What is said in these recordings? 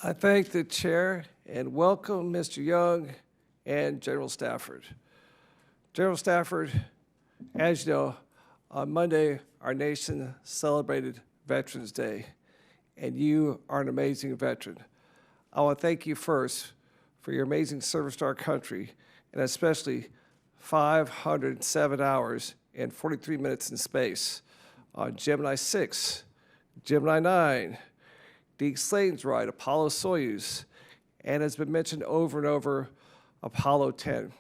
I thank the chair and welcome Mr. Young and General Stafford. General Stafford, as you know, on Monday, our nation celebrated Veterans Day, and you are an amazing veteran. I want to thank you first for your amazing service to our country, and especially 507 hours and 43 minutes in space on Gemini 6, Gemini 9, Deke Slayton's ride, Apollo-Soyuz, and has been mentioned over and over, Apollo 10.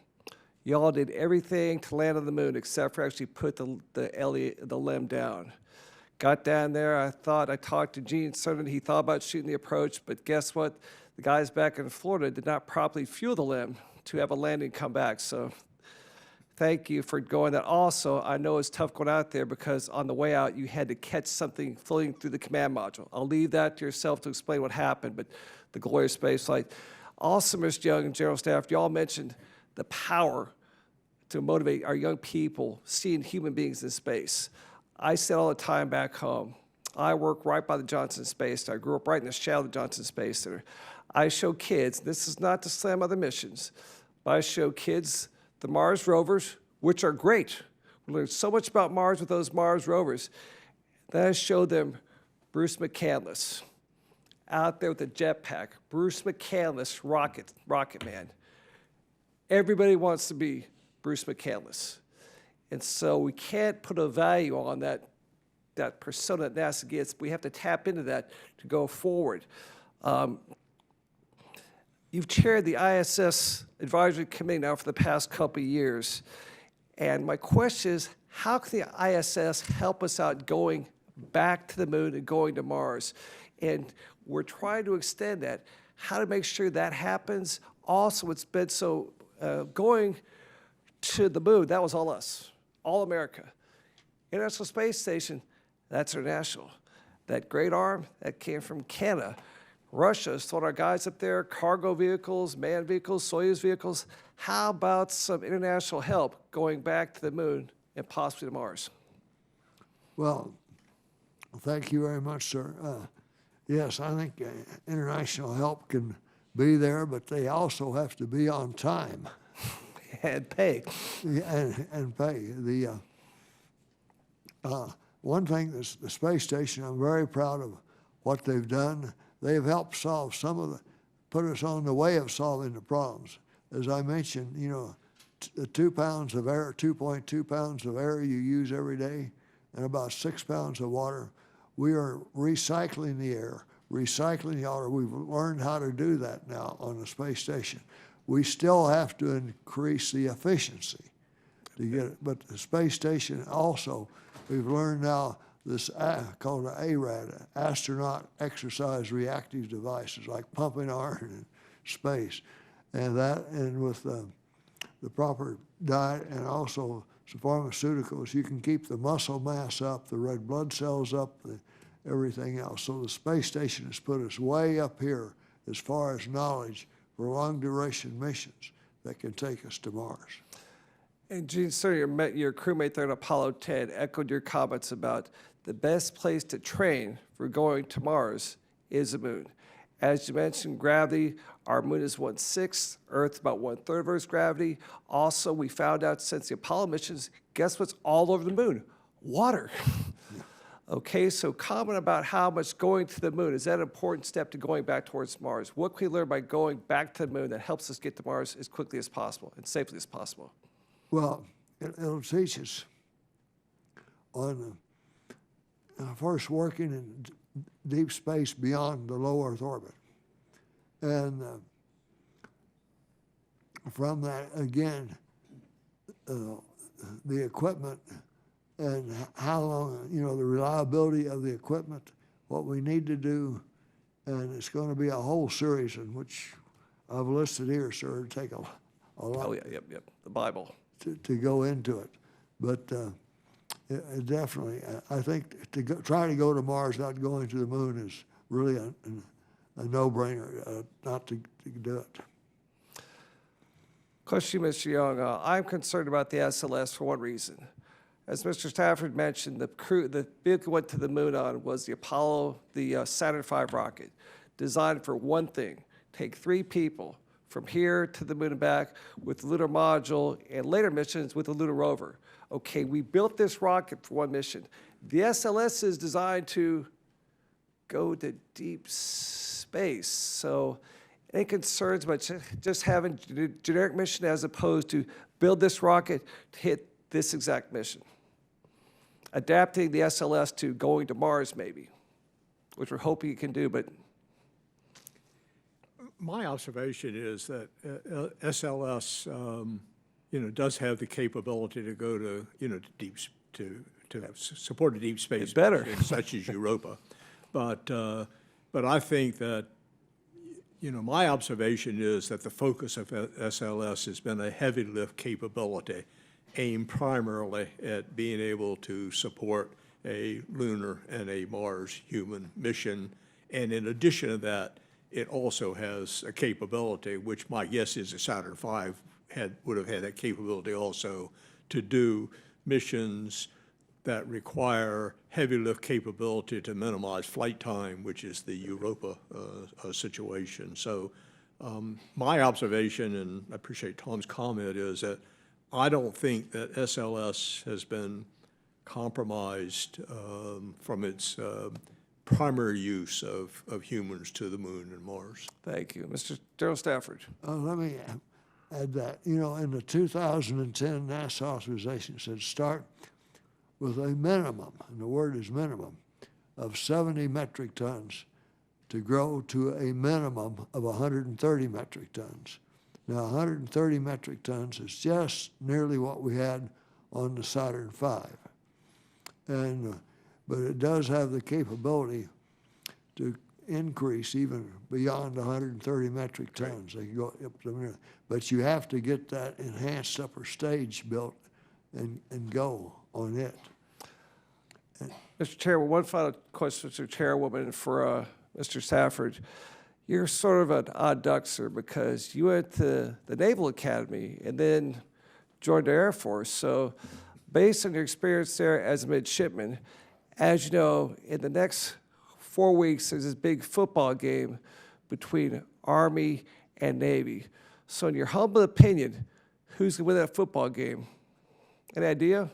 Y'all did everything to land on the moon except for actually put the limb down. Got down there, I talked to Gene Cernan, he thought about shooting the approach, but guess what? The guys back in Florida did not properly fuel the limb to have a landing come back, so thank you for going that. Also, I know it's tough going out there because on the way out, you had to catch something floating through the command module. I'll leave that to yourself to explain what happened, but the glorious space flight. Also, Mr. Young and General Staff, you all mentioned the power to motivate our young people seeing human beings in space. I say all the time back home, I work right by the Johnson Space Center. I grew up right in the shadow of the Johnson Space Center. I show kids, this is not to slam other missions, but I show kids the Mars rovers, which are great. We learned so much about Mars with those Mars rovers. Then I showed them Bruce McCandless out there with a jetpack. Bruce McCandless, rocket man. Everybody wants to be Bruce McCandless. And so we can't put a value on that persona that NASA gets. We have to tap into that to go forward. You've chaired the ISS Advisory Committee now for the past couple of years. And my question is, how can the ISS help us out going back to the moon and going to Mars? And we're trying to extend that. How to make sure that happens. Also, it's been so, going to the moon, that was all us, all America. International Space Station, that's international. That great arm, that came from Canada. Russia's thrown our guys up there, cargo vehicles, manned vehicles, Soyuz vehicles. How about some international help going back to the moon and possibly to Mars? Well, thank you very much, sir. Yes, I think international help can be there, but they also have to be on time. And pay. And pay. One thing, the space station, I'm very proud of what they've done. They've helped solve put us on the way of solving the problems. As I mentioned, you know, 2 pounds of air, 2.2 pounds of air you use every day, and about 6 pounds of water. We are recycling the air, recycling the water. We've learned how to do that now on the space station. We still have to increase the efficiency to get it, but the space station also, we've learned now this called an ARAD, astronaut exercise reactive devices, like pumping iron in space. And with the proper diet and also some pharmaceuticals, you can keep the muscle mass up, the red blood cells up, everything else. So the space station has put us way up here as far as knowledge for long duration missions that can take us to Mars. And Gene, sir, your crewmate there at Apollo 10 echoed your comments about the best place to train for going to Mars is the moon. As you mentioned, gravity, our moon is 1/6, Earth's about 1/3 of Earth's gravity. Also, we found out since the Apollo missions, guess what's all over the moon? Water. Okay, so comment about how much going to the moon, is that an important step to going back towards Mars? What can we learn by going back to the moon that helps us get to Mars as quickly as possible and safely as possible? Well, it'll teach us on first working in deep space beyond the low Earth orbit. And from that, again, the equipment and how long, you know, the reliability of the equipment, what we need to do, and it's going to be a whole series in which I've listed here, sir, to take a lot. Oh, yeah, yep, the Bible. To go into it. But definitely, I think try to go to Mars, not going to the moon, is really a no-brainer not to do it. Question, Mr. Young. I'm concerned about the SLS for one reason. As Mr. Stafford mentioned, the vehicle went to the moon on was the Apollo, the Saturn V rocket. designed for one thing: take 3 people from here to the moon and back with the lunar module, and later missions with the lunar rover. Okay, we built this rocket for one mission. The SLS is designed to go to deep space. So any concerns about just having generic mission as opposed to build this rocket to hit this exact mission? Adapting the SLS to going to Mars, maybe, which we're hoping it can do, but My observation is that SLS, does have the capability to go to, to support a deep space better. mission such as Europa. But I think that, my observation is that the focus of SLS has been a heavy lift capability aimed primarily at being able to support a lunar and a Mars human mission. And in addition to that, it also has a capability, which my guess is that Saturn V would have had that capability also, to do missions that require heavy lift capability to minimize flight time, which is the Europa situation. So my observation, and I appreciate Tom's comment, is that I don't think that SLS has been compromised from its primary use of humans to the moon and Mars. thank you. Mr. General Stafford. Let me add that, in the 2010 NASA authorization, it said start with a minimum, and the word is minimum, of 70 metric tons to grow to a minimum of 130 metric tons. Now, 130 metric tons is just nearly what we had on the Saturn V. But it does have the capability to increase even beyond 130 metric tons. They can go up to the minimum. But you have to get that enhanced upper stage built and go on it. Mr. Chair, one final question, Mr. Chairwoman, for Mr. Stafford. You're sort of an odd duck, sir, because you went to the Naval Academy and then joined the Air Force. So based on your experience there as a midshipman, as you know, in the next 4 weeks, there's this big football game between Army and Navy. So in your humble opinion, who's going to win that football game? Any idea?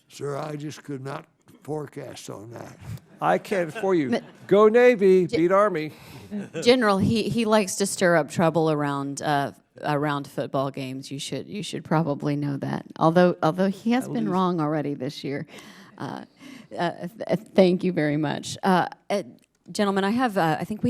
Sir, I just could not forecast on that. I can for you. Go Navy, beat Army. General, he likes to stir up trouble around football games. You should probably know that. Although he has been wrong already this year. Thank you very much, gentlemen. I think we.